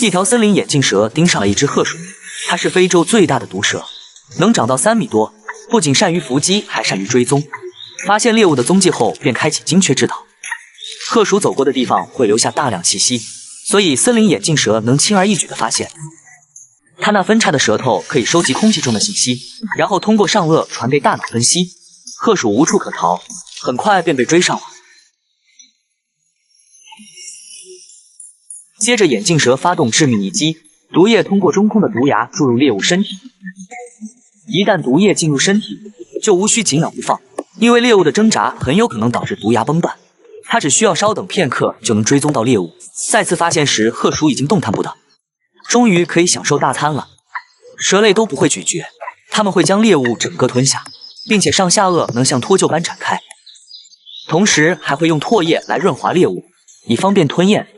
一条森林眼镜蛇盯上了一只褐鼠，它是非洲最大的毒蛇，能长到3米多，不仅善于伏击，还善于追踪。发现猎物的踪迹后，便开启精确制导。褐鼠走过的地方会留下大量气息，所以森林眼镜蛇能轻而易举地发现。它那分叉的舌头可以收集空气中的信息，然后通过上颚传给大脑分析。褐鼠无处可逃，很快便被追上了。接着，眼镜蛇发动致命一击，毒液通过中空的毒牙注入猎物身体。一旦毒液进入身体，就无需紧咬不放，因为猎物的挣扎很有可能导致毒牙崩断。它只需要稍等片刻就能追踪到猎物。再次发现时，褐鼠已经动弹不得。终于可以享受大餐了。蛇类都不会咀嚼，它们会将猎物整个吞下，并且上下颚能像脱臼般展开，同时还会用唾液来润滑猎物，以方便吞咽。